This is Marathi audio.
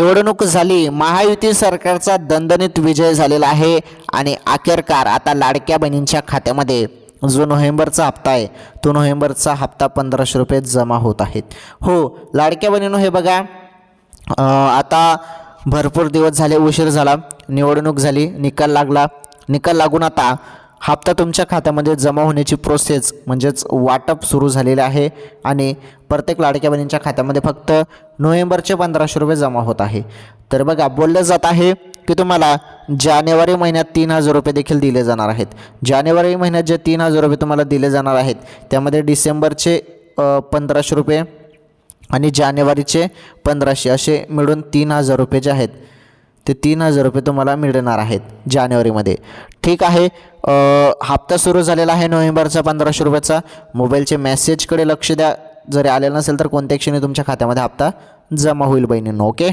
निवडणूक झाली, महायुती सरकारचा दणदणीत विजय झालेला आहे आणि अखेरकार आता लाडक्या बहिणींच्या खात्यामध्ये जो नोव्हेंबरचा हप्ता आहे तो नोव्हेंबरचा हप्ता 1500 रुपये जमा होत आहेत. हो लाडक्या बहिणींनो, हे बघा आता भरपूर दिवस झाले, उशीर झाला, निवडणूक झाली, निकाल लागला, निकाल लागून आता हप्ता तुमच्या खात्यामध्ये जमा होण्याची प्रोसेस म्हणजेच वाटप सुरू झालेले आहे आणि प्रत्येक लाडक्या बहिणींच्या खात्यामध्ये फक्त नोव्हेंबरचे 1500 रुपये जमा होत आहे. तर बघा बोललं जात आहे की तुम्हाला जानेवारी महिन्यात 3000 रुपये देखील दिले जाणार आहेत. जानेवारी महिन्यात जे 3000 रुपये तुम्हाला दिले जाणार आहेत त्यामध्ये डिसेंबरचे 1500 रुपये आणि जानेवारीचे 1500 असे मिळून 3000 रुपये जे आहेत ते 3000 रुपये तुम्हाला मिळणार आहेत जानेवारीमध्ये. ठीक आहे, हप्ता सुरू झालेला आहे नोव्हेंबरचा 1500 रुपयाचा. मोबाईलचे मेसेजकडे लक्ष द्या, जरी आलेलं नसेल तर कोणत्या क्षणी तुमच्या खात्यामध्ये हप्ता जमा होईल बहिणींनो. ओके.